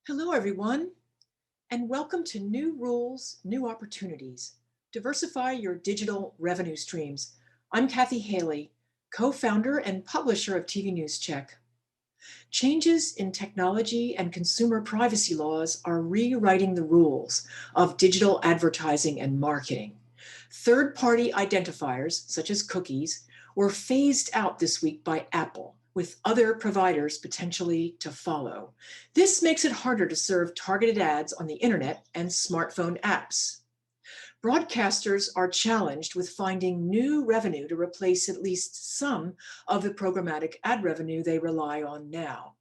Hello, everyone, and welcome to New Rules, New Opportunities. Diversify your digital revenue streams. I'm Kathy Haley, co-founder and publisher of TVNewsCheck. Changes in technology and consumer privacy laws are rewriting the rules of digital advertising and marketing. Third-party identifiers, such as cookies, were phased out this week by Apple, with other providers potentially to follow. This makes it harder to serve targeted ads on the internet and smartphone apps. Broadcasters are challenged with finding new revenue to replace at least some of the programmatic ad revenue they rely on now.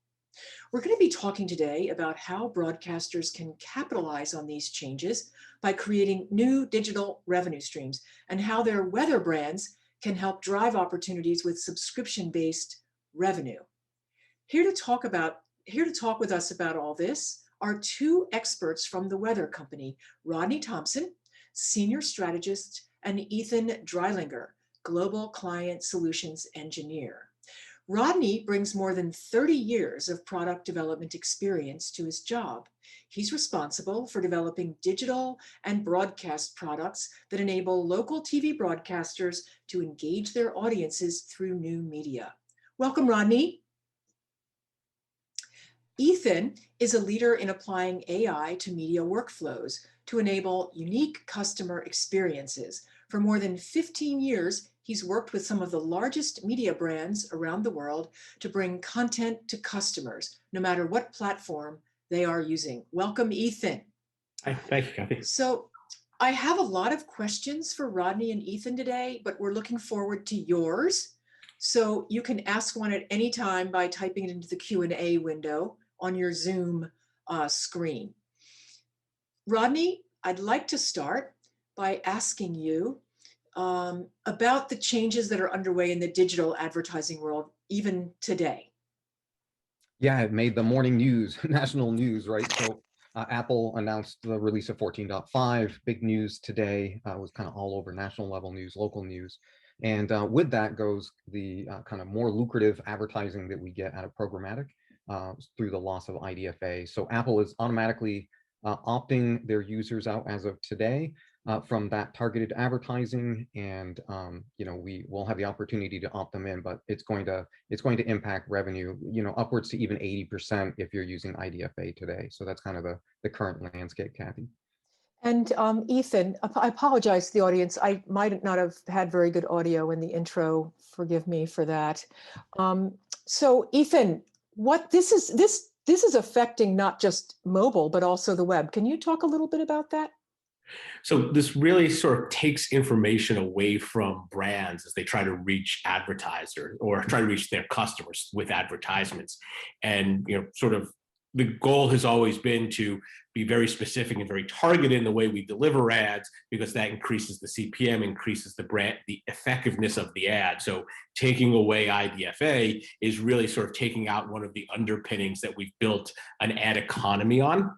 We're going to be talking today about how broadcasters can capitalize on these changes by creating new digital revenue streams and how their weather brands can help drive opportunities with subscription-based revenue. Here to talk with us about all this are two experts from the Weather Company, Rodney Thompson, Senior Strategist, and Ethan Dreilinger, Global Client Solutions Engineer. Rodney brings more than 30 years of product development experience to his job. He's responsible for developing digital and broadcast products that enable local TV broadcasters to engage their audiences through new media. Welcome, Rodney. Ethan is a leader in applying AI to media workflows to enable unique customer experiences. For more than 15 years, he's worked with some of the largest media brands around the world to bring content to customers, no matter what platform they are using. Welcome, Ethan. Hi, thank you, Kathy. So I have a lot of questions for Rodney and Ethan today, but we're looking forward to yours. So you can ask one at any time by typing it into the Q&A window on your Zoom screen. Rodney, I'd like to start by asking you about the changes that are underway in the digital advertising world, even today. Yeah, it made the morning news, national news, right? So Apple announced the release of 14.5, big news today, was kind of all over national level news, local news. And with that goes the kind of more lucrative advertising that we get out of programmatic through the loss of IDFA. So Apple is automatically opting their users out as of today from that targeted advertising, and we will have the opportunity to opt them in, but it's going to impact revenue, upwards to even 80% if you're using IDFA today. So that's kind of the current landscape, Kathy. And Ethan, I apologize to the audience. I might not have had very good audio in the intro. Forgive me for that. So Ethan, this is affecting not just mobile, but also the web. Can you talk a little bit about that? So this really sort of takes information away from brands as they try to reach advertisers or try to reach their customers with advertisements. And sort of the goal has always been to be very specific and very targeted in the way we deliver ads, because that increases the CPM, increases the effectiveness of the ad. So taking away IDFA is really sort of taking out one of the underpinnings that we've built an ad economy on.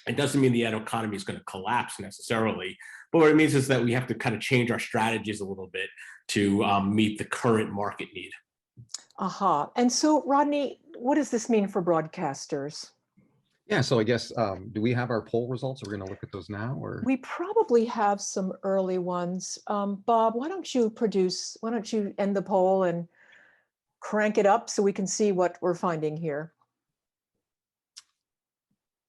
It doesn't mean the ad economy is going to collapse necessarily, but what it means is that we have to kind of change our strategies a little bit to meet the current market need. And so, Rodney, what does this mean for broadcasters? Yeah, so I guess, do we have our poll results? We're going to look at those now, or? We probably have some early ones. Bob, why don't you end the poll and crank it up so we can see what we're finding here?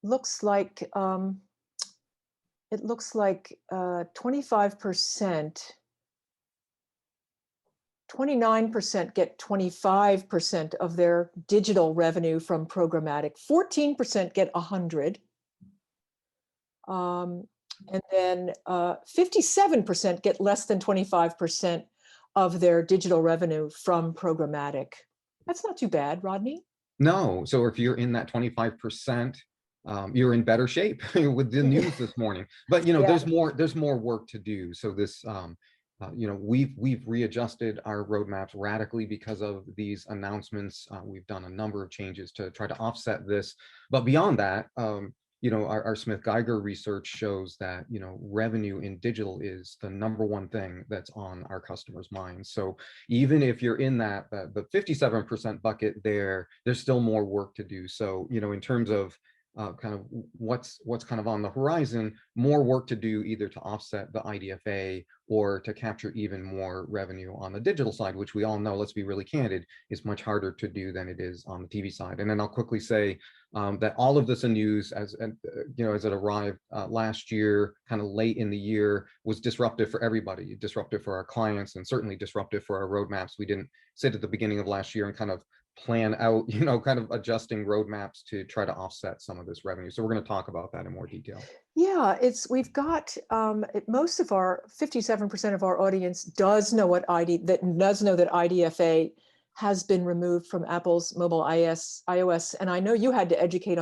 Looks like 25%, 29% get 25% of their digital revenue from programmatic, 14% get 100, and then 57% get less than 25% of their digital revenue from programmatic. That's not too bad, Rodney. No, so if you're in that 25%, you're in better shape with the news this morning. But Yeah. there's more work to do. So this we've readjusted our roadmaps radically because of these announcements. We've done a number of changes to try to offset this. But beyond that, our Smith Geiger research shows that revenue in digital is the #1 thing that's on our customers' minds. So even if you're in that the 57% bucket there's still more work to do. So in terms of kind of what's kind of on the horizon, more work to do either to offset the IDFA or to capture even more revenue on the digital side, which we all know, let's be really candid, is much harder to do than it is on the TV side. And then I'll quickly say that all of this in news, as as it arrived last year, kind of late in the year, was disruptive for everybody, disruptive for our clients, and certainly disruptive for our roadmaps. We didn't sit at the beginning of last year and kind of plan out, kind of adjusting roadmaps to try to offset some of this revenue. So we're going to talk about that in more detail. Yeah, we've got most of our 57% of our audience does know that IDFA has been removed from Apple's mobile iOS. And I know you had to educate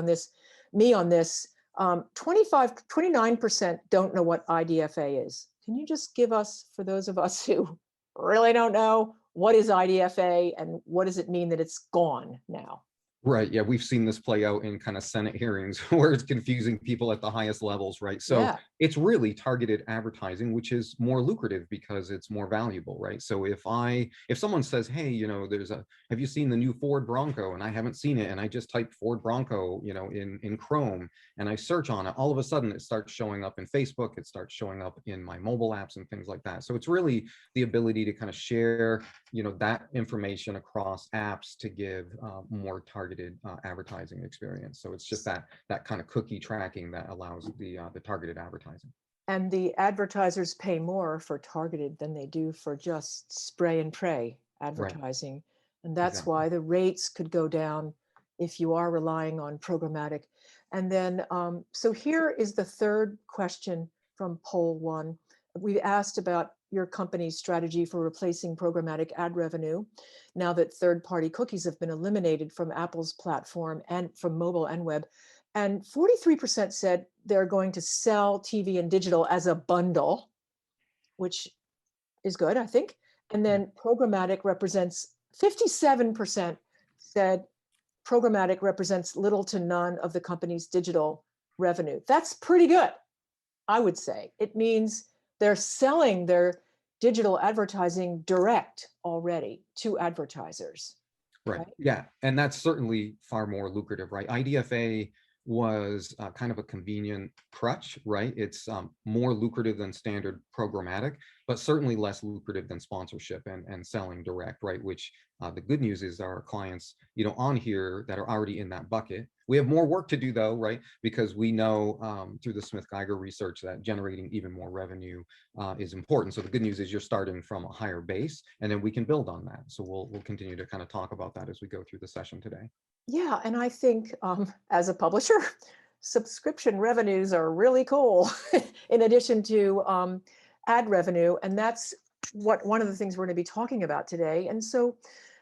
me on this. 29% don't know what IDFA is. Can you just give us, for those of us who really don't know, what is IDFA and what does it mean that it's gone now? Right. Yeah, we've seen this play out in kind of Senate hearings where it's confusing people at the highest levels, right? So Yeah. it's really targeted advertising, which is more lucrative because it's more valuable, right? So if someone says, hey, have you seen the new Ford Bronco? And I haven't seen it, and I just type Ford Bronco, in Chrome, and I search on it, all of a sudden it starts showing up in Facebook, it starts showing up in my mobile apps and things like that. So it's really the ability to kind of share, that information across apps to give more targeted advertising experience. So it's just that kind of cookie tracking that allows the targeted advertising. And the advertisers pay more for targeted than they do for just spray and pray advertising. Right. And that's Exactly. why the rates could go down if you are relying on programmatic. And then, so here is the third question from poll 1. We asked about your company's strategy for replacing programmatic ad revenue now that third-party cookies have been eliminated from Apple's platform and from mobile and web. And 43% said they're going to sell TV and digital as a bundle, which is good, I think. And then programmatic represents, 57% said programmatic represents little to none of the company's digital revenue. That's pretty good, I would say. It means they're selling their digital advertising direct already to advertisers. Right. Yeah. And that's certainly far more lucrative, right? IDFA was kind of a convenient crutch, right? It's more lucrative than standard programmatic, but certainly less lucrative than sponsorship and selling direct, right? Which the good news is our clients, on here that are already in that bucket. We have more work to do though, right? Because we know through the Smith-Geiger research that generating even more revenue is important. So the good news is you're starting from a higher base, and then we can build on that. So we'll continue to kind of talk about that as we go through the session today. Yeah, and I think as a publisher, subscription revenues are really cool in addition to ad revenue. And that's one of the things we're going to be talking about today. And so,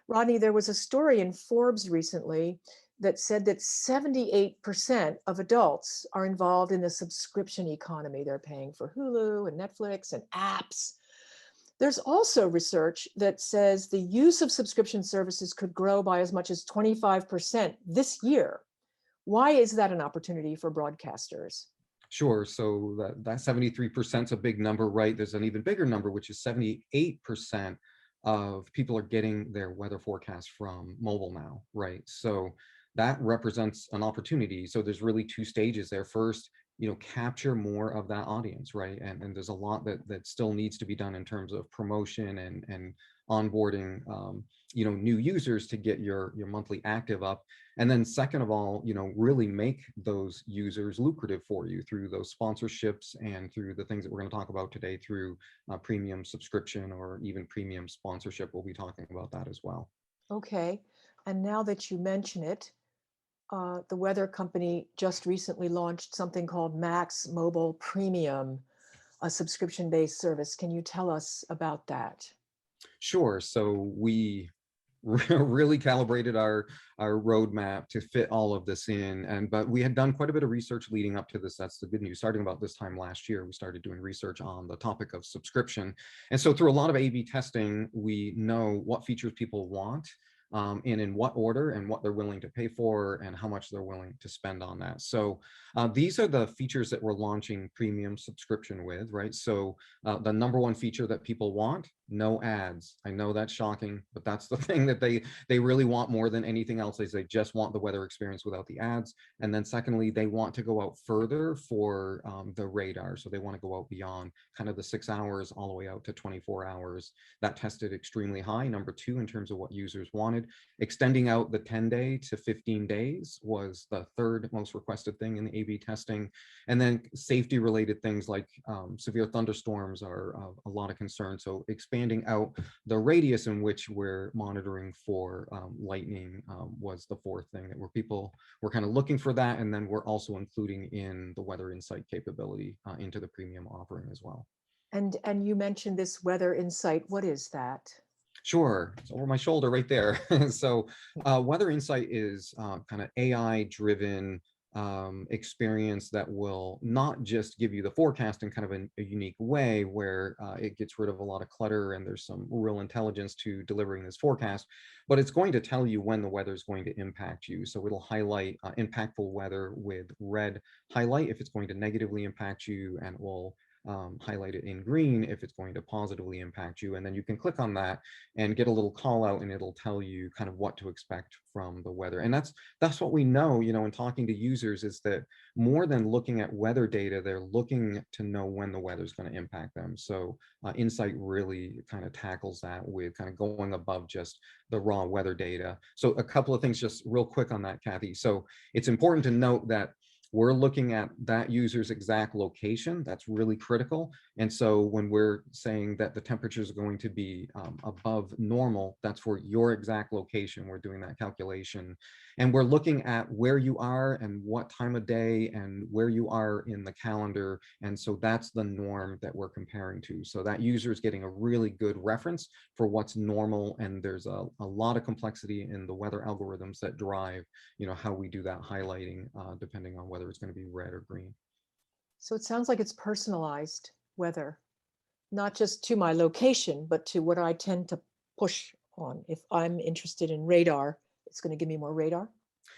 Rodney, there was a story in Forbes recently that said that 78% of adults are involved in the subscription economy. They're paying for Hulu and Netflix and apps. There's also research that says the use of subscription services could grow by as much as 25% this year. Why is that an opportunity for broadcasters? Sure. So that 73% is a big number, right? There's an even bigger number, which is 78% of people are getting their weather forecast from mobile now, right? So that represents an opportunity. So there's really two stages there. First, capture more of that audience, right? And there's a lot that still needs to be done in terms of promotion and onboarding, new users to get your monthly active up. And then second of all, really make those users lucrative for you through those sponsorships and through the things that we're going to talk about today through premium subscription or even premium sponsorship. We'll be talking about that as well. Okay. And now that you mention it, the weather company just recently launched something called Max Mobile Premium, a subscription-based service. Can you tell us about that? Sure. So we really calibrated our roadmap to fit all of this in, but we had done quite a bit of research leading up to this. That's the good news. Starting about this time last year, we started doing research on the topic of subscription. And so through a lot of A/B testing, we know what features people want, and in what order and what they're willing to pay for and how much they're willing to spend on that. So these are the features that we're launching premium subscription with, right? So the number one feature that people want no ads. I know that's shocking, but that's the thing that they really want more than anything else, is they just want the weather experience without the ads. And then secondly, they want to go out further for the radar. So they want to go out beyond kind of the 6 hours all the way out to 24 hours. That tested extremely high, number 2, in terms of what users wanted. Extending out the 10-day to 15 days was the 3rd most requested thing in the A/B testing. And then safety related things like severe thunderstorms are a lot of concern. So expanding out the radius in which we're monitoring for lightning was the 4th thing, that where people were kind of looking for that. And then we're also including in the weather insight capability into the premium offering as well. And you mentioned this weather insight. What is that? Sure, it's over my shoulder right there. So Weather Insight is kind of AI driven experience that will not just give you the forecast in kind of a unique way where it gets rid of a lot of clutter and there's some real intelligence to delivering this forecast, but it's going to tell you when the weather is going to impact you. So it'll highlight impactful weather with red highlight if it's going to negatively impact you, and will highlight it in green if it's going to positively impact you. And then you can click on that and get a little call out, and it'll tell you kind of what to expect from the weather. And that's what we know, in talking to users, is that more than looking at weather data, they're looking to know when the weather is going to impact them. So Insight really kind of tackles that with kind of going above just the raw weather data. So a couple of things just real quick on that, Kathy. So it's important to note that we're looking at that user's exact location. That's really critical. And so when we're saying that the temperatures are going to be above normal, that's for your exact location. We're doing that calculation. And we're looking at where you are and what time of day and where you are in the calendar. And so that's the norm that we're comparing to. So that user is getting a really good reference for what's normal. And there's a lot of complexity in the weather algorithms that drive, how we do that highlighting, depending on whether it's going to be red or green. So it sounds like it's personalized weather, not just to my location, but to what I tend to push on. If I'm interested in radar, it's going to give me more radar.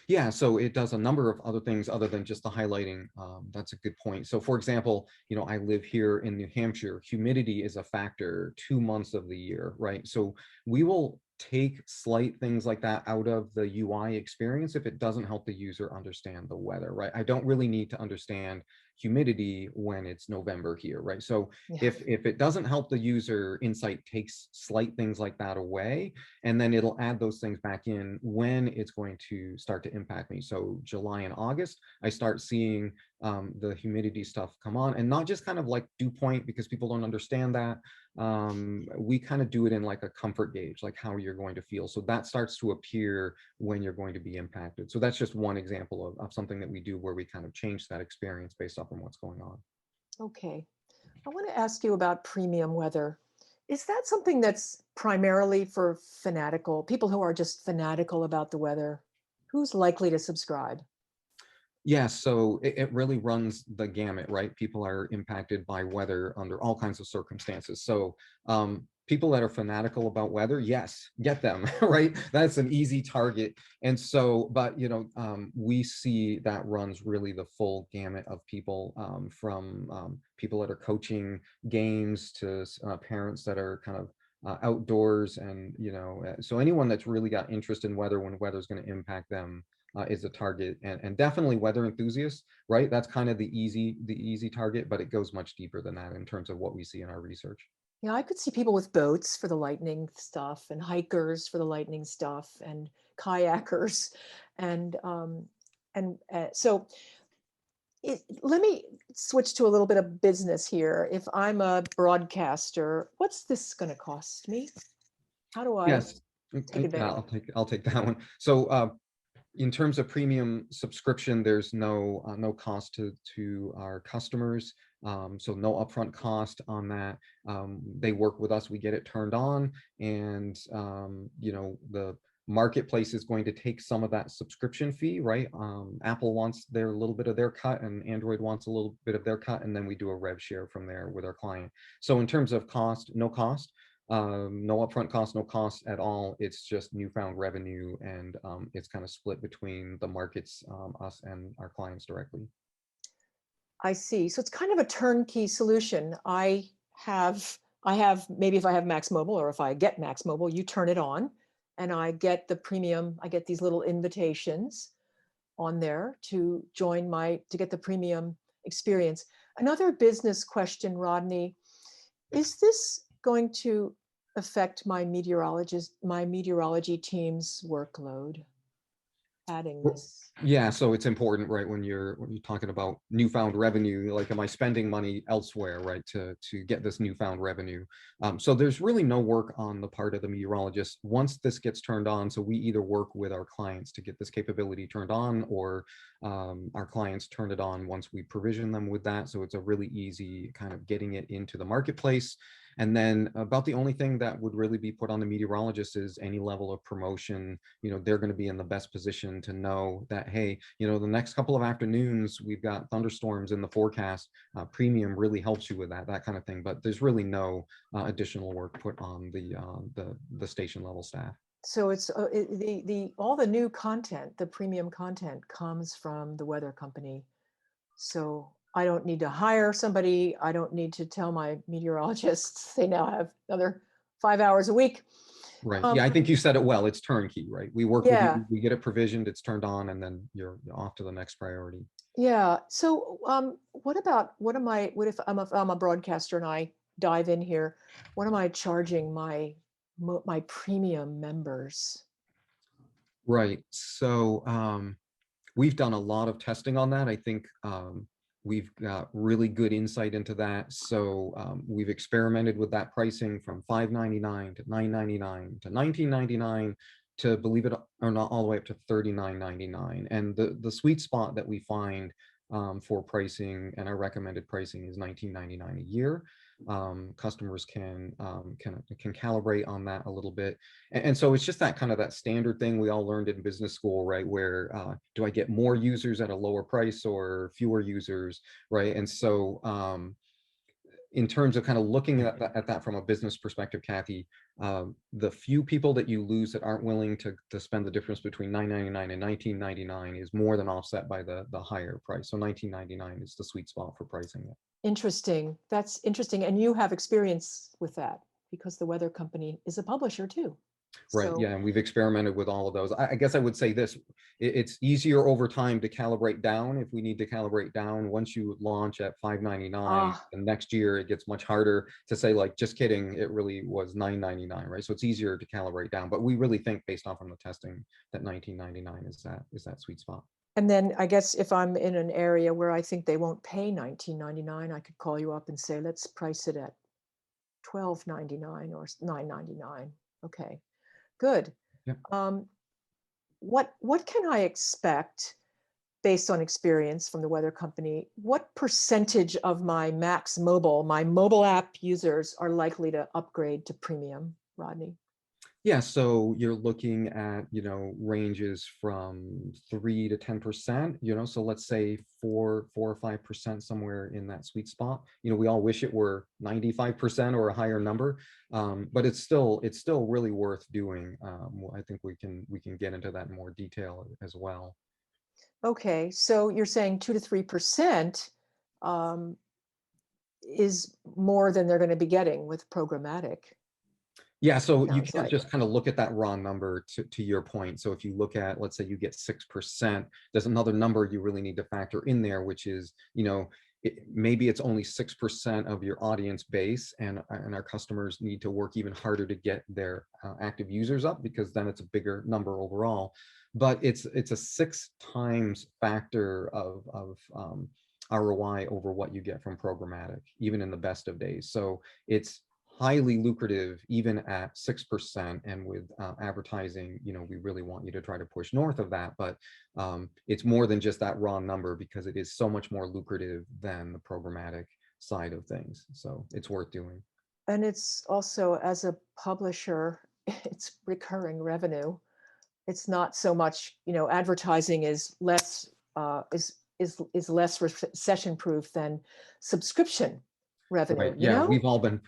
Yeah, so it does a number of other things other than just the highlighting. That's a good point. So for example, I live here in New Hampshire. Humidity is a factor 2 months of the year, right? So we will take slight things like that out of the UI experience if it doesn't help the user understand the weather, right? I don't really need to understand humidity when it's November here, right? So Yeah. if it doesn't help the user, Insight takes slight things like that away, and then it'll add those things back in when it's going to start to impact me. So July and August, I start seeing the humidity stuff come on, and not just kind of like dew point, because people don't understand that. We kind of do it in like a comfort gauge, like how you're going to feel. So that starts to appear when you're going to be impacted. So that's just one example of something that we do where we kind of change that experience based off on what's going on. Okay. I want to ask you about premium weather. Is that something that's primarily for people who are just fanatical about the weather? Who's likely to subscribe? Yeah, so it really runs the gamut, right? People are impacted by weather under all kinds of circumstances. So people that are fanatical about weather, yes, get them, right? That's an easy target. And so, but we see that runs really the full gamut of people, from people that are coaching games to parents that are kind of outdoors, and so anyone that's really got interest in weather when weather's going to impact them is a target, and definitely weather enthusiasts, right? That's kind of the easy target, but it goes much deeper than that in terms of what we see in our research. Yeah, I could see people with boats for the lightning stuff, and hikers for the lightning stuff, and kayakers, and so let me switch to a little bit of business here. If I'm a broadcaster, what's this going to cost me? How do I Yes, take advantage? I'll take that one. So in terms of premium subscription, there's no cost to our customers. So no upfront cost on that. They work with us, we get it turned on, and the marketplace is going to take some of that subscription fee, right? Apple wants their little bit of their cut, and Android wants a little bit of their cut, and then we do a rev share from there with our client. So in terms of cost, no cost. No upfront cost, no cost at all. It's just newfound revenue, and it's kind of split between the markets, us and our clients directly. I see. So it's kind of a turnkey solution. I have maybe if I have Max Mobile, or if I get Max Mobile, you turn it on and I get the premium, I get these little invitations on there to get the premium experience. Another business question, Rodney, is this going to affect my meteorology team's workload, adding this? Yeah, so it's important, right, when you're talking about newfound revenue, like, am I spending money elsewhere, right, to get this newfound revenue? So there's really no work on the part of the meteorologist once this gets turned on. So we either work with our clients to get this capability turned on, or our clients turn it on once we provision them with that. So it's a really easy kind of getting it into the marketplace. And then about the only thing that would really be put on the meteorologist is any level of promotion. They're going to be in the best position to know that, hey, the next couple of afternoons, we've got thunderstorms in the forecast. Premium really helps you with that kind of thing. But there's really no additional work put on the station level staff. So it's all the new content, the premium content, comes from the weather company. So I don't need to hire somebody. I don't need to tell my meteorologists they now have another 5 hours a week. Right. Yeah, I think you said it well. It's turnkey, right? We work with you, we get it provisioned, it's turned on, and then you're off to the next priority. Yeah. So what if I'm a broadcaster and I dive in here? What am I charging my premium members? Right. So we've done a lot of testing on that. I think we've got really good insight into that. So we've experimented with that pricing from $5.99 to $9.99 to $19.99 to, believe it or not, all the way up to $39.99. And the sweet spot that we find for pricing, and our recommended pricing, is $19.99 a year. Customers can calibrate on that a little bit, and so it's just that standard thing we all learned in business school, right? Where do I get more users at a lower price or fewer users, right? And so in terms of kind of looking at that from a business perspective, Kathy, the few people that you lose that aren't willing to spend the difference between $9.99 and $19.99 is more than offset by the higher price. So $19.99 is the sweet spot for pricing it. Interesting. That's interesting. And you have experience with that because the weather company is a publisher too. Right. So, yeah. And we've experimented with all of those. I guess I would say this, it's easier over time to calibrate down if we need to calibrate down. Once you launch at $5.99, the next year it gets much harder to say, like, just kidding, it really was $9.99, right? So it's easier to calibrate down. But we really think, based off on the testing, that $19.99 is that sweet spot. And then I guess if I'm in an area where I think they won't pay $19.99, I could call you up and say, let's price it at $12.99 or $9.99. Okay, good. Yeah. What can I expect based on experience from the weather company? What percentage of my Max Mobile, my mobile app users, are likely to upgrade to premium, Rodney? Yeah, so you're looking at, ranges from 3 to 10%, so let's say 4 or 5%, somewhere in that sweet spot. We all wish it were 95% or a higher number, but it's still really worth doing. I think we can get into that in more detail as well. Okay, so you're saying 2 to 3% is more than they're going to be getting with programmatic. Yeah, so you can't just kind of look at that raw number, to your point. So if you look at, let's say you get 6%, there's another number you really need to factor in there, which is, maybe it's only 6% of your audience base, and our customers need to work even harder to get their active users up, because then it's a bigger number overall. But it's a 6 times factor of ROI over what you get from programmatic, even in the best of days. So it's highly lucrative even at 6%, and with advertising, we really want you to try to push north of that, but it's more than just that raw number, because it is so much more lucrative than the programmatic side of things. So it's worth doing. And it's also, as a publisher, it's recurring revenue. It's not so much, advertising is less less recession proof than subscription revenue. Right. Yeah, we've all been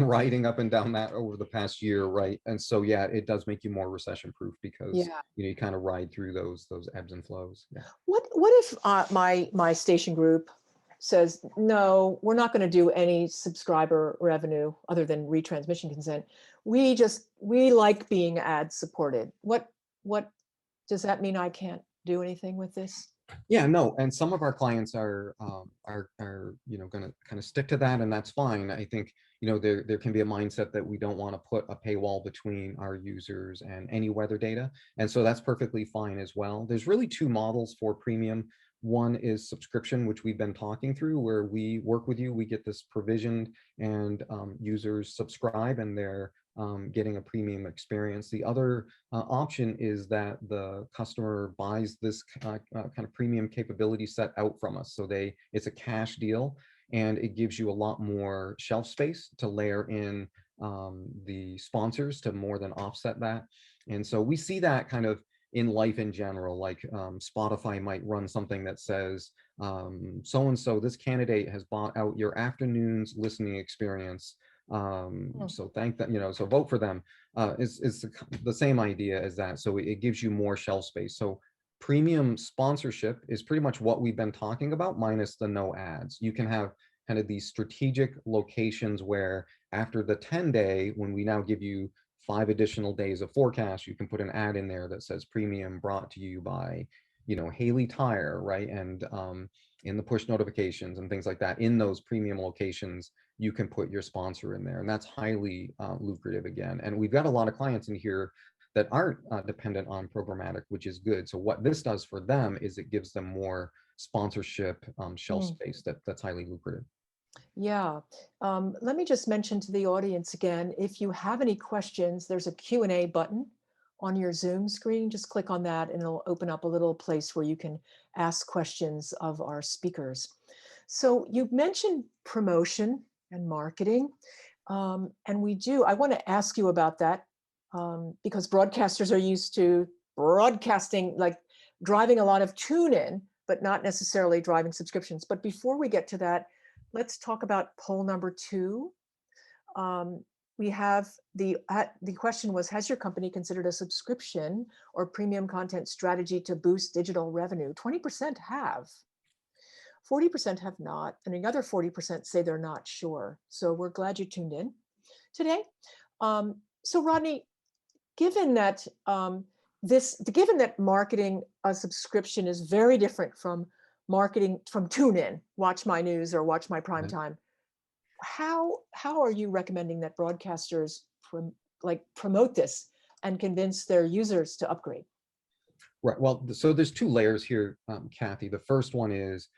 riding up and down that over the past year, right? And so yeah, it does make you more recession proof, because you kind of ride through those ebbs and flows. Yeah. What if my station group says, no, we're not going to do any subscriber revenue other than retransmission consent. We like being ad supported. What does that mean? I can't do anything with this? Yeah, no, and some of our clients are going to kind of stick to that, and that's fine. I think there can be a mindset that we don't want to put a paywall between our users and any weather data, and so that's perfectly fine as well. There's really two models for premium. One is subscription, which we've been talking through, where we work with you, we get this provisioned, and users subscribe, and they're getting a premium experience. The other option is that the customer buys this kind of premium capability set out from us. So it's a cash deal, and it gives you a lot more shelf space to layer in the sponsors to more than offset that. And so we see that kind of in life in general, like Spotify might run something that says, so-and-so, this candidate has bought out your afternoon's listening experience. So thank them, so vote for them. It's the same idea as that. So it gives you more shelf space. So premium sponsorship is pretty much what we've been talking about, minus the no ads. You can have kind of these strategic locations where after the 10-day, when we now give you 5 additional days of forecast, you can put an ad in there that says premium brought to you by, Haley Tire, right? And in the push notifications and things like that, in those premium locations, you can put your sponsor in there, and that's highly lucrative again. And we've got a lot of clients in here that aren't dependent on programmatic, which is good. So what this does for them is it gives them more sponsorship shelf space that's highly lucrative. Yeah. Let me just mention to the audience again, if you have any questions, there's a Q&A button on your Zoom screen. Just click on that and it'll open up a little place where you can ask questions of our speakers. So you mentioned promotion and marketing, and I want to ask you about that because broadcasters are used to broadcasting, like driving a lot of tune in, but not necessarily driving subscriptions. But before we get to that, let's talk about poll number 2. We have the question was, has your company considered a subscription or premium content strategy to boost digital revenue? 20% have, 40% have not, and the other 40% say they're not sure. So we're glad you tuned in today. So Rodney, given that marketing a subscription is very different from marketing from tune in, watch my news or watch my prime time, how are you recommending that broadcasters promote this and convince their users to upgrade? Right. Well, so there's 2 layers here, Kathy. The first one is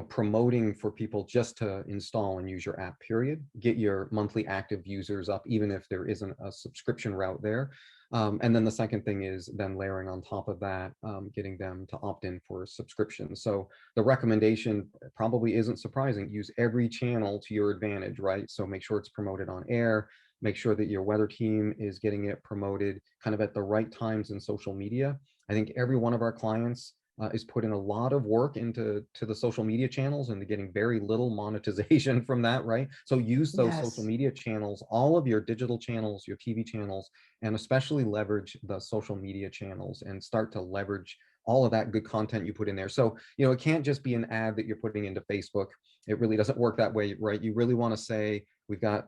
promoting for people just to install and use your app, period. Get your monthly active users up, even if there isn't a subscription route there. And then the second thing is then layering on top of that, getting them to opt in for a subscription. So the recommendation probably isn't surprising. Use every channel to your advantage, right? So make sure it's promoted on air. Make sure that your weather team is getting it promoted kind of at the right times in social media. I think every one of our clients is putting a lot of work into the social media channels and getting very little monetization from that, right? So use those social media channels, all of your digital channels, your TV channels, and especially leverage the social media channels and start to leverage all of that good content you put in there. So, it can't just be an ad that you're putting into Facebook. It really doesn't work that way, right? You really want to say, we've got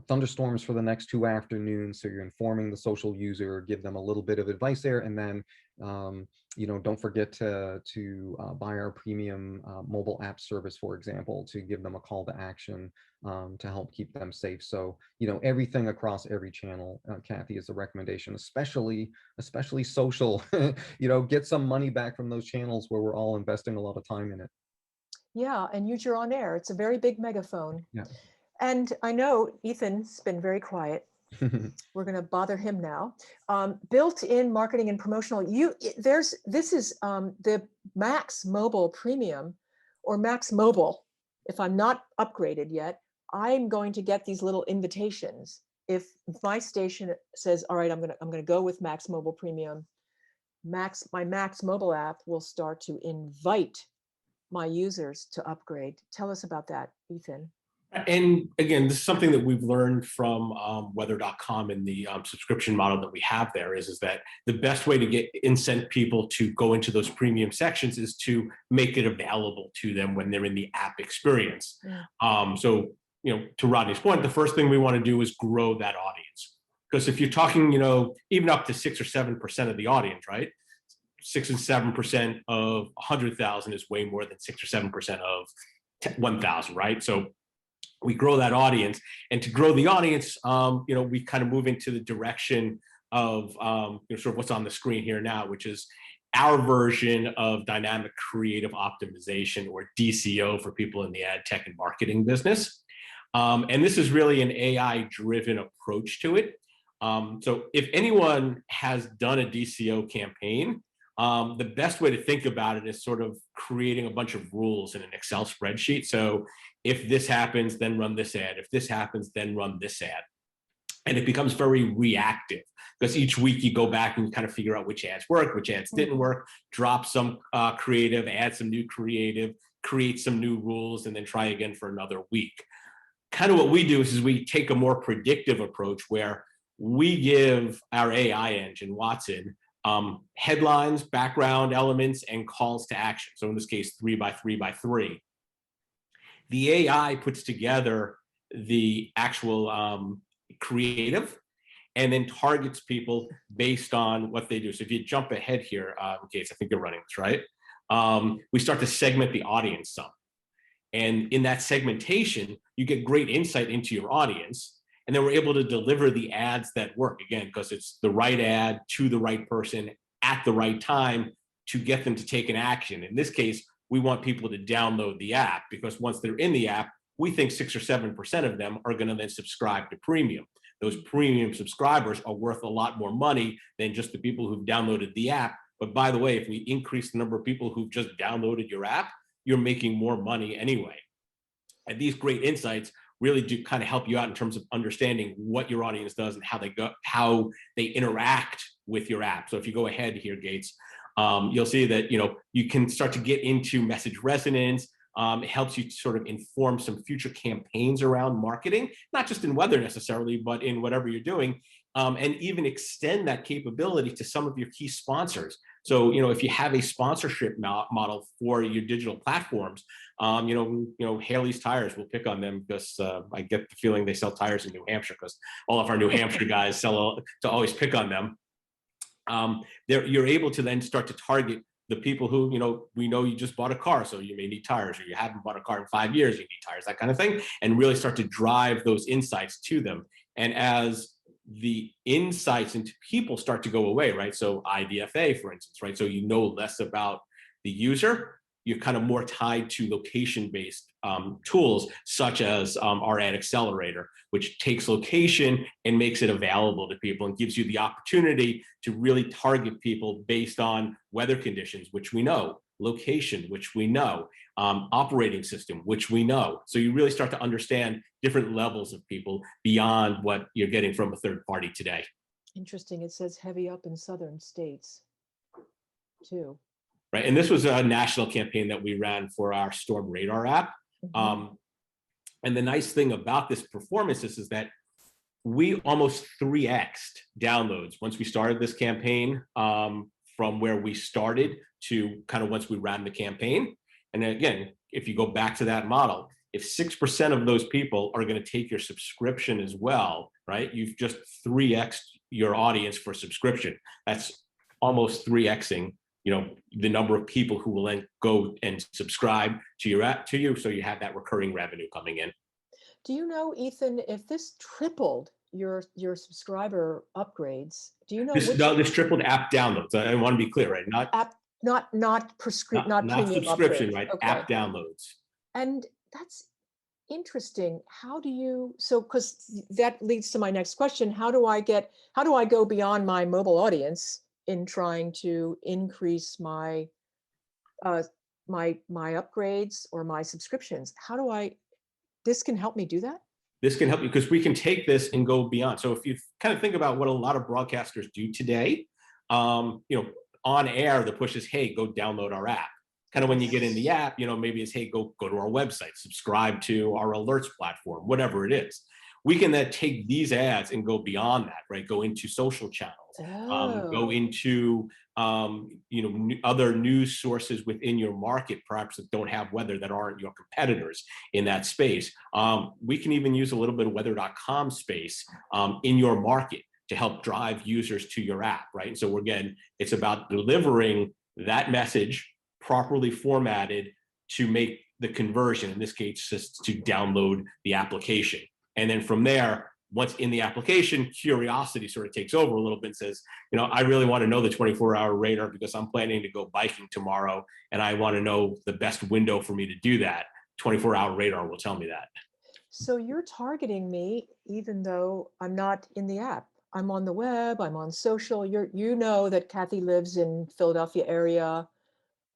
thunderstorms for the next 2 afternoons. So you're informing the social user, give them a little bit of advice there. And then, don't forget to buy our premium mobile app service, for example, to give them a call to action to help keep them safe. So, everything across every channel, Kathy, is a recommendation, especially social, get some money back from those channels where we're all investing a lot of time in it. Yeah, and use your on air. It's a very big megaphone. Yeah. And I know Ethan's been very quiet. We're going to bother him now. Built-in marketing and promotional. This is the Max Mobile Premium or Max Mobile. If I'm not upgraded yet, I'm going to get these little invitations. If my station says, "All right, I'm going to go with Max Mobile Premium," my Max Mobile app will start to invite my users to upgrade. Tell us about that, Ethan. And again, this is something that we've learned from weather.com and the subscription model that we have there is that the best way to incent people to go into those premium sections is to make it available to them when they're in the app experience. So, to Rodney's point, the first thing we want to do is grow that audience. Because if you're talking, even up to 6 or 7% of the audience, right? 6 and 7% of 100,000 is way more than 6 or 7% of 1,000, right? So we grow that audience, and to grow the audience, we kind of move into the direction of sort of what's on the screen here now, which is our version of dynamic creative optimization, or DCO for people in the ad tech and marketing business. And this is really an AI-driven approach to it. So if anyone has done a DCO campaign, the best way to think about it is sort of creating a bunch of rules in an Excel spreadsheet. So if this happens, then run this ad. If this happens, then run this ad. And it becomes very reactive, because each week you go back and kind of figure out which ads worked, which ads didn't work, drop some creative, add some new creative, create some new rules, and then try again for another week. Kind of what we do is we take a more predictive approach where we give our AI engine, Watson, headlines, background elements, and calls to action. So in this case, 3 by 3 by 3. The AI puts together the actual creative and then targets people based on what they do. So if you jump ahead here, Gates, I think you're running this, right? We start to segment the audience some. And in that segmentation, you get great insight into your audience. And then we're able to deliver the ads that work, again, because it's the right ad to the right person at the right time to get them to take an action. In this case, we want people to download the app, because once they're in the app, we think 6 or 7% of them are going to then subscribe to premium. Those premium subscribers are worth a lot more money than just the people who've downloaded the app. But by the way, if we increase the number of people who've just downloaded your app, you're making more money anyway. And these great insights really do kind of help you out in terms of understanding what your audience does and how they interact with your app. So if you go ahead here, Gates, you'll see that you can start to get into message resonance. It helps you sort of inform some future campaigns around marketing, not just in weather necessarily, but in whatever you're doing, and even extend that capability to some of your key sponsors. So, if you have a sponsorship model for your digital platforms, Haley's Tires, will pick on them because I get the feeling they sell tires in New Hampshire, because all of our New Hampshire guys always pick on them. You're able to then start to target the people who, we know you just bought a car, so you may need tires, or you haven't bought a car in 5 years, you need tires, that kind of thing, and really start to drive those insights to them. And as the insights into people start to go away, right? So IDFA, for instance, right? So less about the user, you're kind of more tied to location-based tools, such as our ad Accelerator, which takes location and makes it available to people and gives you the opportunity to really target people based on weather conditions, which we know, location, which we know, operating system, which we know. So you really start to understand different levels of people beyond what you're getting from a third party today. Interesting. It says heavy up in southern states too. Right, and this was a national campaign that we ran for our Storm Radar app. And the nice thing about this performance is that we almost 3x'd downloads once we started this campaign, from where we started to kind of once we ran the campaign. And again, if you go back to that model, if 6% of those people are going to take your subscription as well, right? You've just 3x'd your audience for subscription. That's almost 3x'ing the number of people who will then go and subscribe to your app to you, so you have that recurring revenue coming in. Do you know, Ethan, if this tripled your subscriber upgrades? Do you know this tripled app downloads? I want to be clear, right? Not app, not premium subscription, upgrades. right? Okay. App downloads. And that's interesting. How do you? So, because that leads to my next question: How do I go beyond my mobile audience in trying to increase my my upgrades or my subscriptions? This can help me do that? This can help you because we can take this and go beyond. So if you kind of think about what a lot of broadcasters do today, on air, the push is, hey, go download our app. kind of when you get in the app, maybe it's, hey, go to our website, subscribe to our alerts platform, whatever it is. We can then take these ads and go beyond that, right? Go into social channels, go into other news sources within your market, perhaps that don't have weather, that aren't your competitors in that space. We can even use a little bit of weather.com space in your market to help drive users to your app, right? And so again, it's about delivering that message properly formatted to make the conversion, in this case, just to download the application. And then from there, once in the application, curiosity sort of takes over a little bit and says, I really want to know the 24-hour radar because I'm planning to go biking tomorrow and I want to know the best window for me to do that. 24-hour radar will tell me that. So you're targeting me even though I'm not in the app. I'm on the web, I'm on social. You know that Kathy lives in Philadelphia area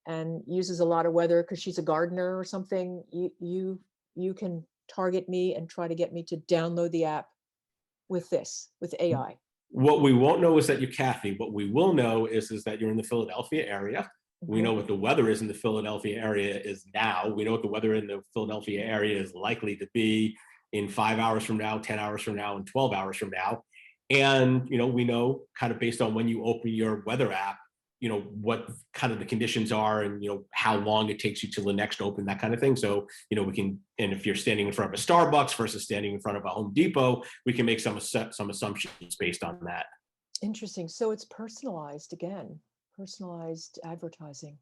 and uses a lot of weather because she's a gardener or something. You can target me and try to get me to download the app with AI. What we won't know is that you're Kathy. What we will know is that you're in the Philadelphia area. We know what the weather is in the Philadelphia area is now. We know what the weather in the Philadelphia area is likely to be in 5 hours from now, 10 hours from now, and 12 hours from now. And, we know kind of based on when you open your weather app, what kind of the conditions are and, how long it takes you till the next open, that kind of thing. So, we can, and if you're standing in front of a Starbucks versus standing in front of a Home Depot, we can make some assumptions based on that. Interesting. So it's personalized again, personalized advertising.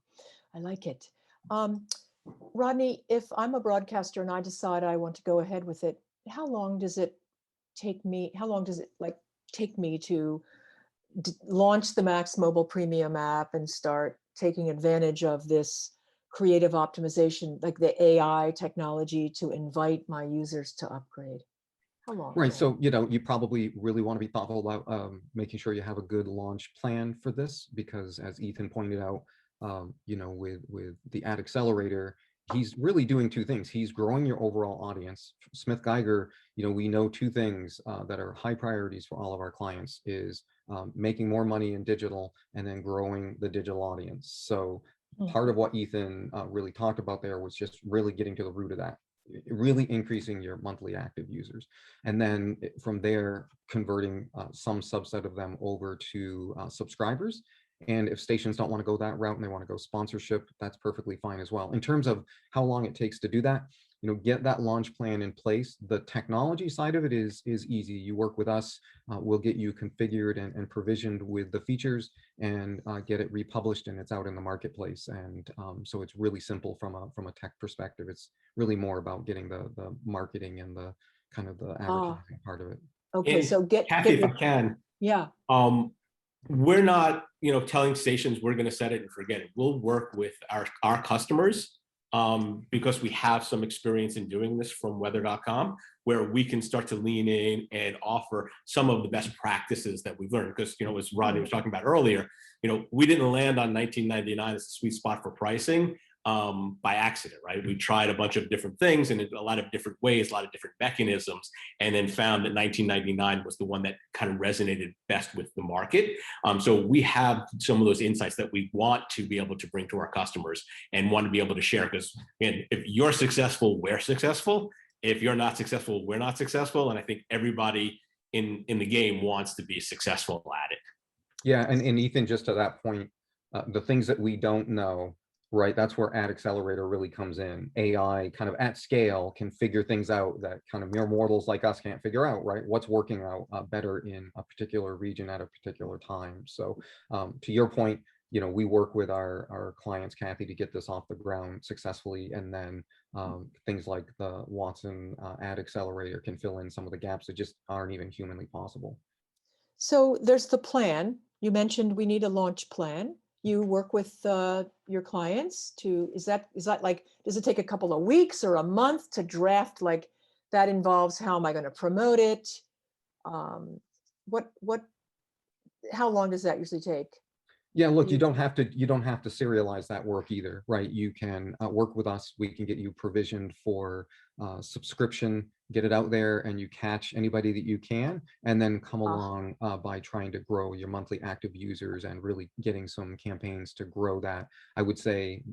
I like it. Rodney, if I'm a broadcaster and I decide I want to go ahead with it, how long does it take me to launch the Max Mobile Premium app and start taking advantage of this creative optimization, like the AI technology, to invite my users to upgrade? How long? Right. So, you probably really want to be thoughtful about making sure you have a good launch plan for this, because as Ethan pointed out, with the ad accelerator, he's really doing two things. He's growing your overall audience. Smith Geiger, we know two things that are high priorities for all of our clients is making more money in digital and then growing the digital audience. So part of what Ethan really talked about there was just really getting to the root of that, really increasing your monthly active users. And then from there, converting some subset of them over to subscribers. And if stations don't want to go that route and they want to go sponsorship, that's perfectly fine as well. In terms of how long it takes to do that, get that launch plan in place. The technology side of it is easy. You work with us, we'll get you configured and provisioned with the features and get it republished, and it's out in the marketplace. And so it's really simple from a tech perspective. It's really more about getting the marketing and the kind of the advertising part of it. Okay, And so Kathy, if I can, yeah. We're not, telling stations we're going to set it and forget it. We'll work with our customers because we have some experience in doing this from weather.com, where we can start to lean in and offer some of the best practices that we've learned. Because, as Rodney was talking about earlier, we didn't land on 1999 as a sweet spot for pricing by accident, right? We tried a bunch of different things and a lot of different ways, a lot of different mechanisms, and then found that 1999 was the one that kind of resonated best with the market. So we have some of those insights that we want to be able to bring to our customers and want to be able to share. Because again, if you're successful, we're successful. If you're not successful, we're not successful. And I think everybody in the game wants to be successful at it. Yeah, and Ethan, just to that point, the things that we don't know, right? That's where Ad Accelerator really comes in. AI kind of at scale can figure things out that kind of mere mortals like us can't figure out, right? What's working out better in a particular region at a particular time. So to your point, we work with our clients, Kathy, to get this off the ground successfully. And then things like the Watson Ad Accelerator can fill in some of the gaps that just aren't even humanly possible. So there's the plan. You mentioned we need a launch plan. You work with your clients to, is that like, does it take a couple of weeks or a month to draft? Like that involves, how am I going to promote it? How long does that usually take? Yeah, look, you don't have to serialize that work either, right? You can work with us. We can get you provisioned for subscription get it out there and you catch anybody that you can, and then come Ah. along by trying to grow your monthly active users and really getting some campaigns to grow that. I would say,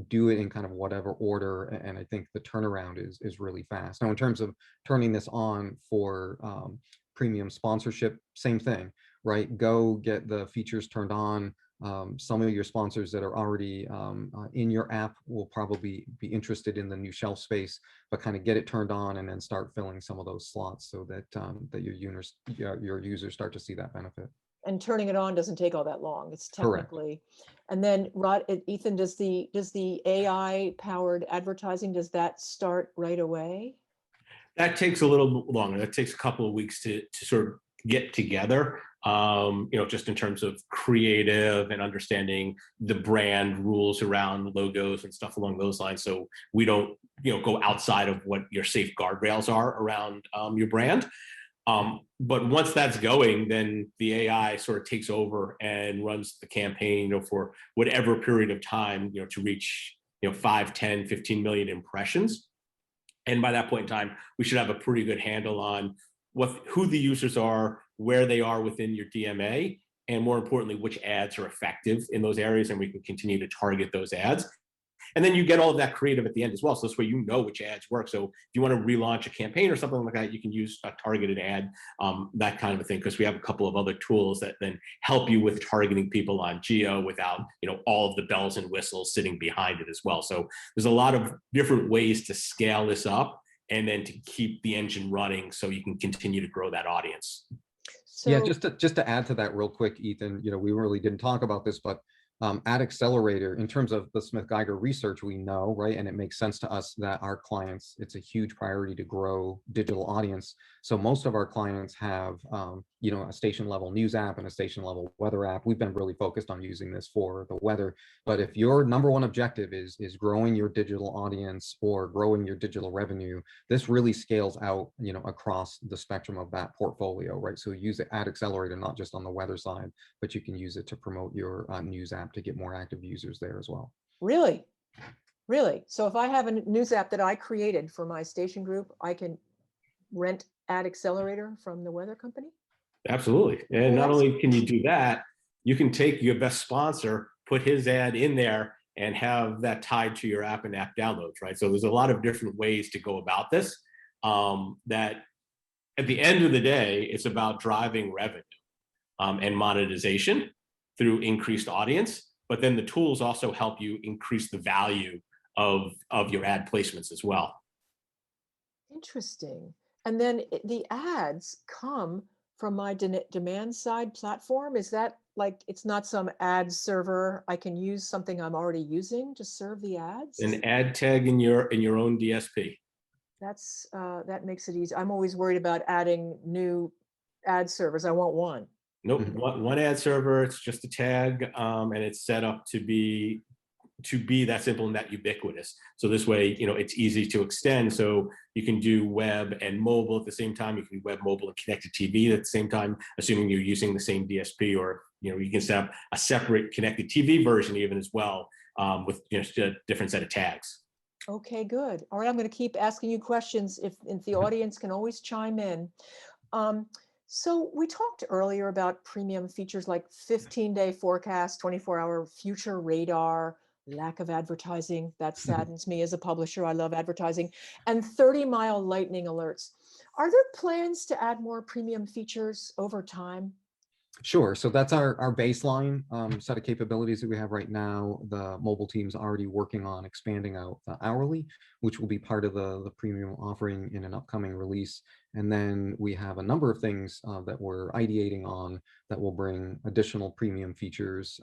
do it in kind of whatever order, and I think the turnaround is really fast. Now, in terms of turning this on for premium sponsorship, same thing, right? Go get the features turned on. Some of your sponsors that are already in your app will probably be interested in the new shelf space, but kind of get it turned on and then start filling some of those slots so that that your users start to see that benefit. And turning it on doesn't take all that long. It's Correct. technically. And then Ethan, does the AI powered advertising, does that start right away? That takes a little longer. That takes a couple of weeks to sort of get together, just in terms of creative and understanding the brand rules around logos and stuff along those lines. So we don't, go outside of what your safe guardrails are around your brand. But once that's going, then the AI sort of takes over and runs the campaign, for whatever period of time, to reach, 5, 10, 15 million impressions. And by that point in time, we should have a pretty good handle on who the users are, where they are within your DMA, and more importantly, which ads are effective in those areas, and we can continue to target those ads. And then you get all of that creative at the end as well. So this way, which ads work. So if you want to relaunch a campaign or something like that, you can use a targeted ad, that kind of a thing, because we have a couple of other tools that then help you with targeting people on geo without, all of the bells and whistles sitting behind it as well. So there's a lot of different ways to scale this up and then to keep the engine running so you can continue to grow that audience. So, yeah, just to add to that real quick, Ethan, we really didn't talk about this, but at Accelerator, in terms of the Smith-Geiger research, we know, right, and it makes sense to us that our clients, it's a huge priority to grow digital audience. So most of our clients have, a station level news app and a station level weather app. We've been really focused on using this for the weather. But if your number one objective is growing your digital audience or growing your digital revenue, this really scales out, across the spectrum of that portfolio, right? So use it at Accelerator, not just on the weather side, but you can use it to promote your news app to get more active users there as well. really? So if I have a news app that I created for my station group, I can rent Ad Accelerator from the weather company? Absolutely. And not only can you do that, you can take your best sponsor, put his ad in there, and have that tied to your app and app downloads, right? So there's a lot of different ways to go about this. That at the end of the day, it's about driving revenue and monetization through increased audience. But then the tools also help you increase the value of your ad placements as well. Interesting. And then the ads come from my demand side platform. Is that like, it's not some ad server? I can use something I'm already using to serve the ads? An ad tag in your own DSP. That's that makes it easy. I'm always worried about adding new ad servers. I want one. Nope, one ad server. It's just a tag, and it's set up to be that simple and that ubiquitous. So this way, it's easy to extend. So you can do web and mobile at the same time. You can do web, mobile, and connected TV at the same time, assuming you're using the same DSP, or you can set up a separate connected TV version even as well, with just a different set of tags. Okay, good. All right, I'm going to keep asking you questions if the audience can always chime in. So we talked earlier about premium features like 15-day forecast, 24-hour future radar, lack of advertising. That saddens me as a publisher. I love advertising. And 30-mile lightning alerts. Are there plans to add more premium features over time? Sure. So that's our baseline set of capabilities that we have right now. The mobile team's already working on expanding out the hourly, which will be part of the premium offering in an upcoming release. And then we have a number of things that we're ideating on that will bring additional premium features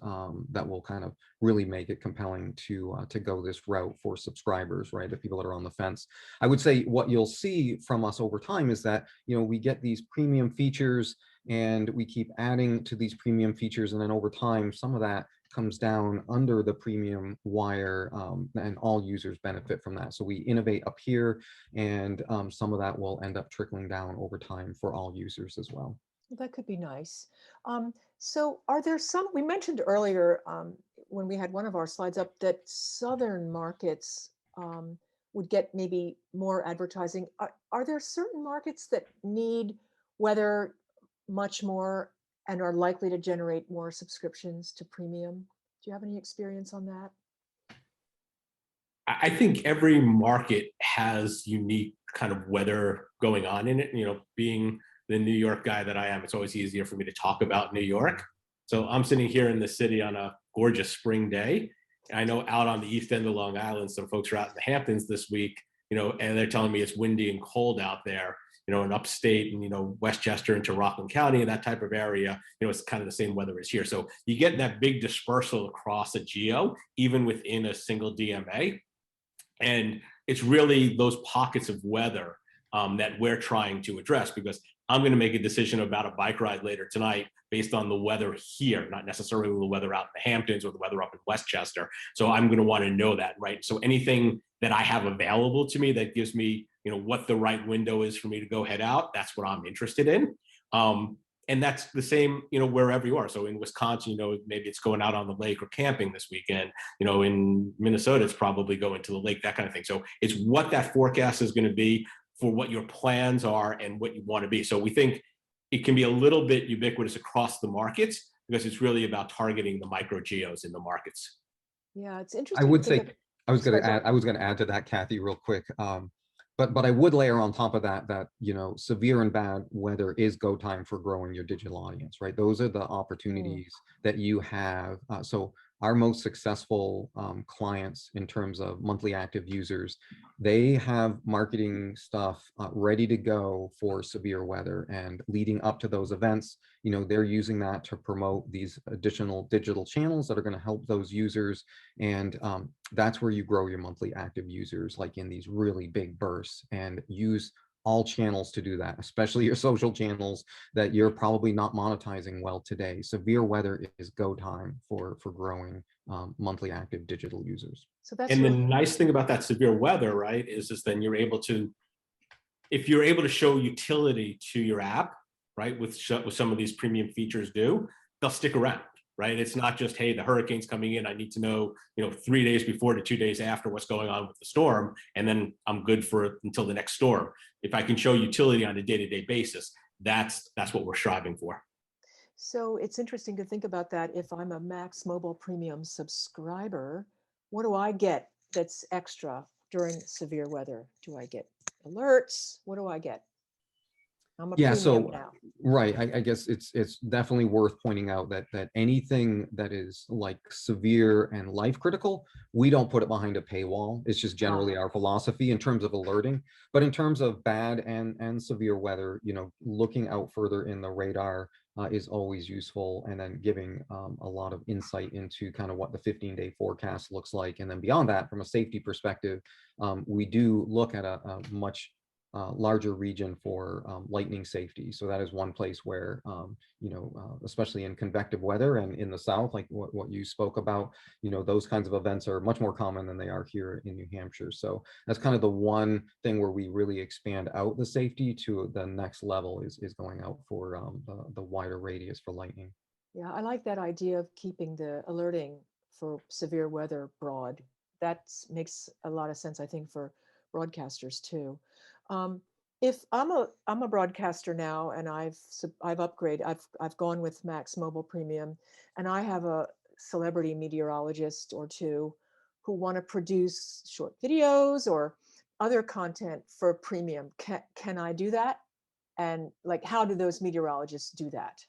that will kind of really make it compelling to go this route for subscribers, right? The people that are on the fence. I would say what you'll see from us over time is that, we get these premium features and we keep adding to these premium features. And then over time, some of that comes down under the premium wire, and all users benefit from that. So we innovate up here, and some of that will end up trickling down over time for all users as well. Well, that could be nice. So are there some, we mentioned earlier when we had one of our slides up that southern markets would get maybe more advertising. Are there certain markets that need weather much more and are likely to generate more subscriptions to premium? Do you have any experience on that? I think every market has unique kind of weather going on in it. Being the New York guy that I am, it's always easier for me to talk about New York. So I'm sitting here in the city on a gorgeous spring day. I know out on the east end of Long Island, some folks are out in the Hamptons this week, and they're telling me it's windy and cold out there, in upstate and, Westchester into Rockland County and that type of area, it's kind of the same weather as here. So you get that big dispersal across a geo, even within a single DMA. And it's really those pockets of weather that we're trying to address, because I'm going to make a decision about a bike ride later tonight based on the weather here, not necessarily the weather out in the Hamptons or the weather up in Westchester. So I'm going to want to know that, right? So anything that I have available to me that gives me, what the right window is for me to go head out, that's what I'm interested in. And that's the same, wherever you are. So in Wisconsin, maybe it's going out on the lake or camping this weekend. In Minnesota, it's probably going to the lake, that kind of thing. So it's what that forecast is going to be for what your plans are and what you want to be. So we think it can be a little bit ubiquitous across the markets, because it's really about targeting the micro geos in the markets. Yeah, it's I interesting. would say, I was Sorry, going to add to that, Kathy, real quick. But I would layer on top of that, severe and bad weather is go time for growing your digital audience, right? Those are the opportunities that you have. So our most successful clients in terms of monthly active users, they have marketing stuff ready to go for severe weather, and leading up to those events, they're using that to promote these additional digital channels that are going to help those users. And that's where you grow your monthly active users, like in these really big bursts, and use all channels to do that, especially your social channels that you're probably not monetizing well today. Severe weather is go time for growing monthly active digital users. So that's And the really nice thing about that severe weather, right, is then you're able to, if you're able to show utility to your app, right, with some of these premium features they'll stick around, right? It's not just, hey, the hurricane's coming in, I need to know, 3 days before to 2 days after what's going on with the storm, and then I'm good for until the next storm. If I can show utility on a day-to-day basis, that's what we're striving for. So it's interesting to think about that. If I'm a Max Mobile Premium subscriber, what do I get that's extra during severe weather? Do I get alerts? What do I get? I'm a premium now. Right, I guess it's definitely worth pointing out that anything that is like severe and life critical, we don't put it behind a paywall. It's just generally our philosophy in terms of alerting. But in terms of bad and severe weather, looking out further in the radar is always useful, and then giving a lot of insight into kind of what the 15-day forecast looks like. And then beyond that, from a safety perspective, we do look at a much larger region for lightning safety. So that is one place where, especially in convective weather and in the South, like what you spoke about, those kinds of events are much more common than they are here in New Hampshire. So that's kind of the one thing where we really expand out the safety to the next level is going out for the wider radius for lightning. Yeah, I like that idea of keeping the alerting for severe weather broad. That makes a lot of sense, I think, for broadcasters too. If I'm a broadcaster now, and I've upgraded, I've gone with Max Mobile Premium, and I have a celebrity meteorologist or two who want to produce short videos or other content for premium. Can I do that? And like, how do those meteorologists do that?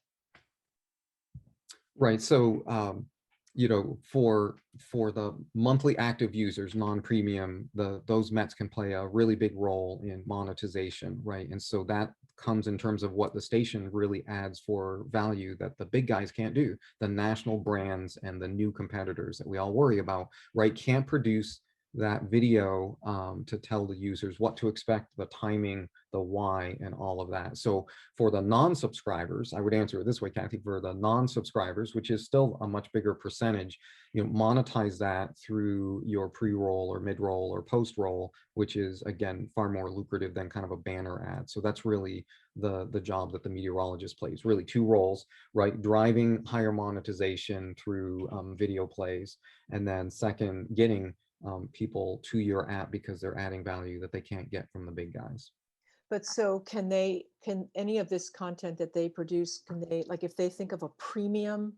Right. So, for the monthly active users, non-premium, those METs can play a really big role in monetization, right? And so that comes in terms of what the station really adds for value that the big guys can't do. The national brands and the new competitors that we all worry about, right, can't produce that video to tell the users what to expect, the timing, the why, and all of that. So for the non-subscribers, I would answer it this way, Kathy, for the non-subscribers, which is still a much bigger percentage, monetize that through your pre-roll or mid-roll or post-roll, which is, again, far more lucrative than kind of a banner ad. So that's really the job that the meteorologist plays, really two roles, right? Driving higher monetization through video plays, and then second, getting people to your app because they're adding value that they can't get from the big guys. But so can any of this content that they produce, can they, like if they think of a premium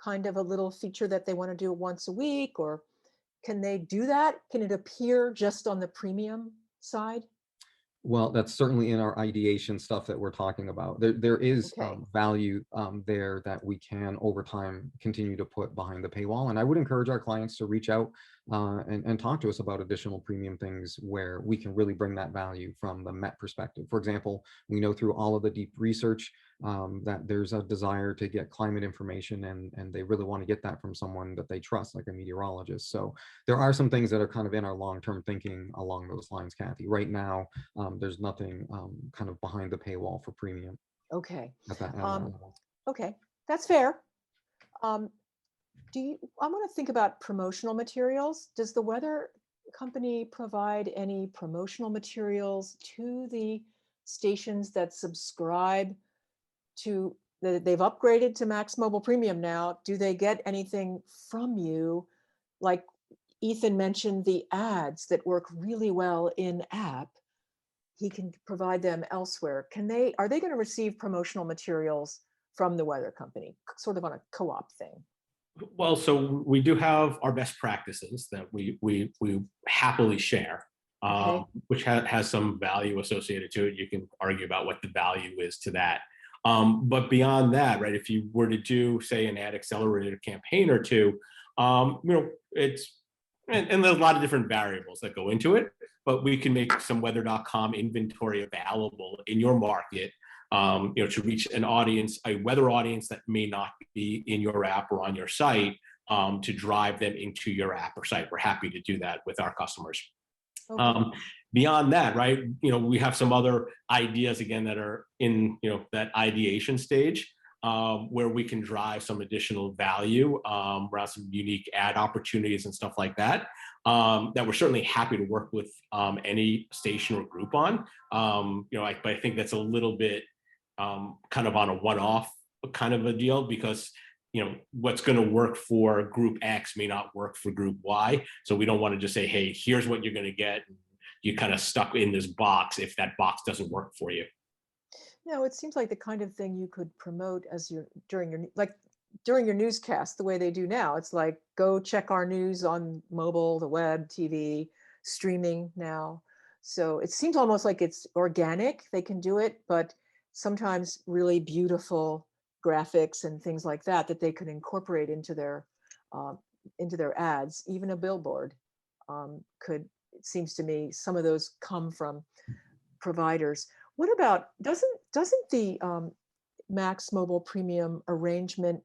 kind of a little feature that they want to do once a week, or can they do that? Can it appear just on the premium side? Well, that's certainly in our ideation stuff that we're talking about. There is Okay. value there that we can over time continue to put behind the paywall. And I would encourage our clients to reach out and talk to us about additional premium things where we can really bring that value from the Met perspective. For example, we know through all of the deep research that there's a desire to get climate information, and they really want to get that from someone that they trust, like a meteorologist. So there are some things that are kind of in our long-term thinking along those lines, Kathy. Right now, there's nothing kind of behind the paywall for premium Okay. at that Um, level. okay, that's fair. I want to think about promotional materials. Does the weather company provide any promotional materials to the stations that subscribe to, that they've upgraded to Max Mobile Premium now? Do they get anything from you? Like Ethan mentioned, the ads that work really well in app, he can provide them elsewhere. Are they going to receive promotional materials from the weather company, sort of on a co-op thing? Well, so we do have our best practices that we happily share, Okay. which has some value associated to it. You can argue about what the value is to that. But beyond that, right, if you were to do, say, an ad accelerator campaign or two, it's, and there's a lot of different variables that go into it, but we can make some weather.com inventory available in your market, to reach an audience, a weather audience that may not be in your app or on your site, to drive them into your app or site. We're happy to do that with our customers. Okay. Beyond that, right, we have some other ideas again that are in, that ideation stage, where we can drive some additional value around some unique ad opportunities and stuff like that, that we're certainly happy to work with any station or group on. But I think that's a little bit kind of on a one-off kind of a deal, because what's going to work for group X may not work for group Y. So we don't want to just say, hey, here's what you're going to get. You're kind of stuck in this box if that box doesn't work for you. No, it seems like the kind of thing you could promote as during your newscast, the way they do now. It's like, go check our news on mobile, the web, TV, streaming now. So it seems almost like it's organic. They can do it, but sometimes really beautiful graphics and things like that they could incorporate into their ads. Even a billboard could. It seems to me some of those come from providers. What about, doesn't the Max Mobile Premium arrangement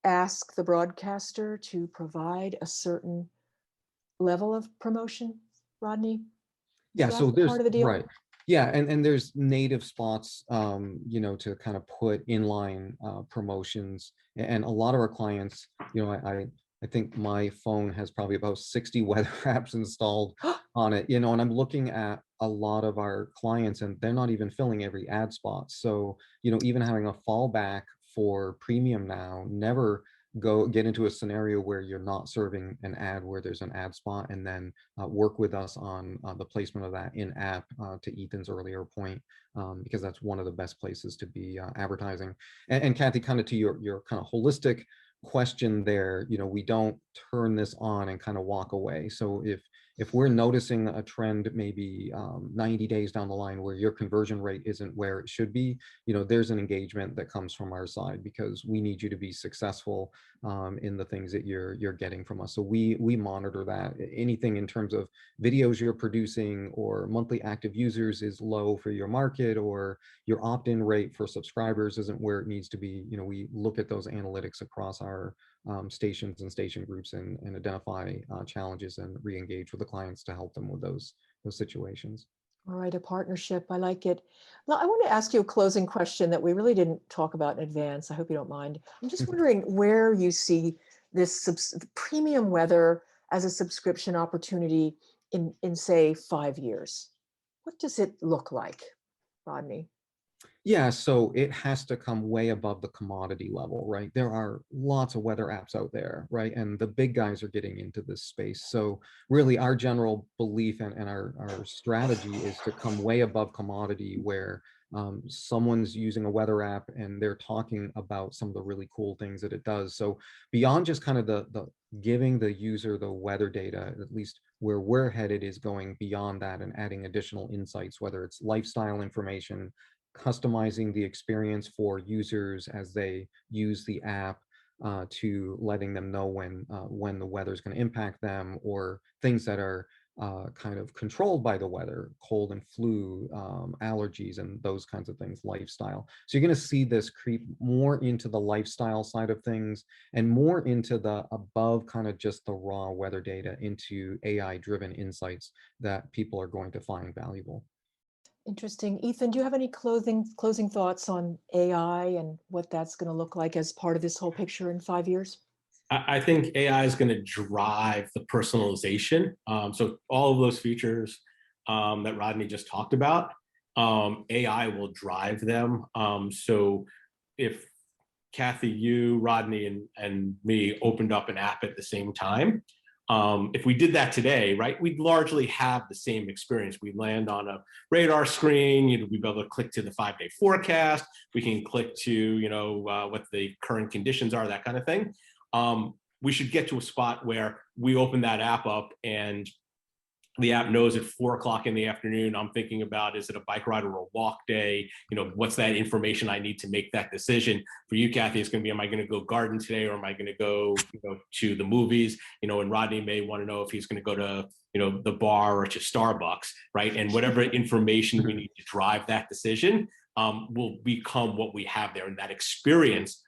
ask the broadcaster to provide a certain level of promotion, Rodney? Yeah, Is so that there's, part of the deal? right. Yeah, and there's native spots, to kind of put inline promotions. And a lot of our clients, I think my phone has probably about 60 weather apps installed on it, and I'm looking at a lot of our clients and they're not even filling every ad spot. So, even having a fallback for premium now, never get into a scenario where you're not serving an ad where there's an ad spot, and then work with us on the placement of that in app, to Ethan's earlier point, because that's one of the best places to be advertising. And Kathy, kind of to your kind of holistic question there, we don't turn this on and kind of walk away. So if we're noticing a trend maybe 90 days down the line where your conversion rate isn't where it should be, there's an engagement that comes from our side, because we need you to be successful in the things that you're getting from us. So we monitor that. Anything in terms of videos you're producing or monthly active users is low for your market, or your opt-in rate for subscribers isn't where it needs to be. We look at those analytics across our stations and station groups and identify challenges and re-engage with the clients to help them with those situations. All right, a partnership. I like it. Well, I want to ask you a closing question that we really didn't talk about in advance. I hope you don't mind. I'm just wondering where you see this premium weather as a subscription opportunity in say 5 years. What does it look like, Rodney? Yeah, so it has to come way above the commodity level, right? There are lots of weather apps out there, right? And the big guys are getting into this space. So really our general belief and our strategy is to come way above commodity where someone's using a weather app and they're talking about some of the really cool things that it does. So beyond just kind of the giving the user the weather data, at least where we're headed is going beyond that and adding additional insights, whether it's lifestyle information, customizing the experience for users as they use the app, to letting them know when the weather is going to impact them, or things that are kind of controlled by the weather, cold and flu, allergies, and those kinds of things, lifestyle. So you're going to see this creep more into the lifestyle side of things and more into the above kind of just the raw weather data into AI-driven insights that people are going to find valuable. Interesting. Ethan, do you have any closing thoughts on AI and what that's going to look like as part of this whole picture in 5 years? I think AI is going to drive the personalization. So all of those features that Rodney just talked about, AI will drive them. So if Kathy, you, Rodney, and me opened up an app at the same time, if we did that today, right, we'd largely have the same experience. We'd land on a radar screen, we'd be able to click to the 5-day forecast. We can click to, what the current conditions are, that kind of thing. We should get to a spot where we open that app up and the app knows at 4 o'clock in the afternoon, I'm thinking about, is it a bike ride or a walk day? What's that information I need to make that decision? For you, Kathy, it's going to be, am I going to go garden today, or am I going to go, to the movies? And Rodney may want to know if he's going to go to, the bar or to Starbucks, right? And whatever information we need to drive that decision will become what we have there. And that experience,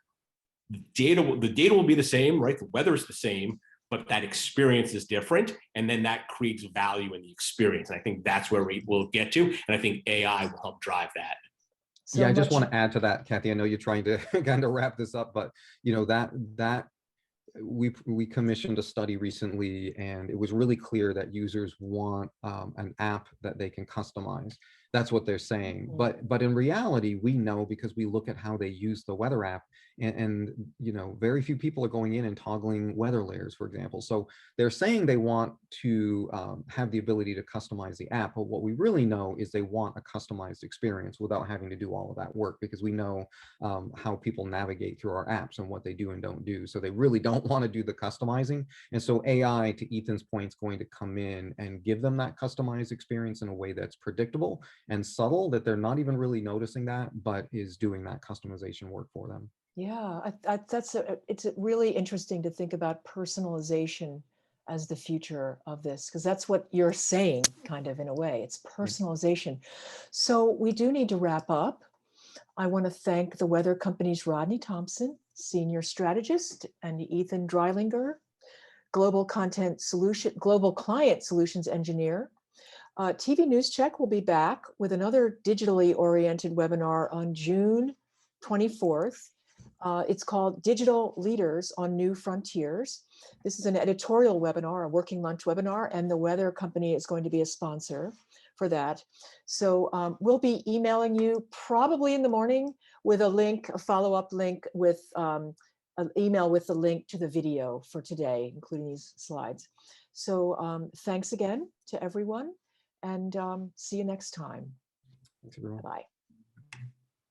the data will be the same, right? The weather is the same, but that experience is different. And then that creates value in the experience. And I think that's where we will get to. And I think AI will help drive that. So yeah, I just want to add to that, Kathy. I know you're trying to kind of wrap this up, but that we commissioned a study recently, and it was really clear that users want an app that they can customize. That's what they're saying. But in reality, we know, because we look at how they use the weather app, and very few people are going in and toggling weather layers, for example. So they're saying they want to have the ability to customize the app, but what we really know is they want a customized experience without having to do all of that work, because we know how people navigate through our apps and what they do and don't do. So they really don't want to do the customizing. And so AI, to Ethan's point, is going to come in and give them that customized experience in a way that's predictable and subtle, that they're not even really noticing that, but is doing that customization work for them. Yeah, it's really interesting to think about personalization as the future of this, because that's what you're saying, kind of, in a way. It's personalization. So we do need to wrap up. I want to thank the weather company's Rodney Thompson, Senior Strategist, and Ethan Dreilinger, Global Client Solutions Engineer. TVNewsCheck will be back with another digitally oriented webinar on June 24th. It's called Digital Leaders on New Frontiers. This is an editorial webinar, a working lunch webinar, and the weather company is going to be a sponsor for that. So we'll be emailing you probably in the morning with a link, a follow-up link with an email with the link to the video for today, including these slides. So thanks again to everyone, and see you next time. Thanks, everyone. Bye-bye.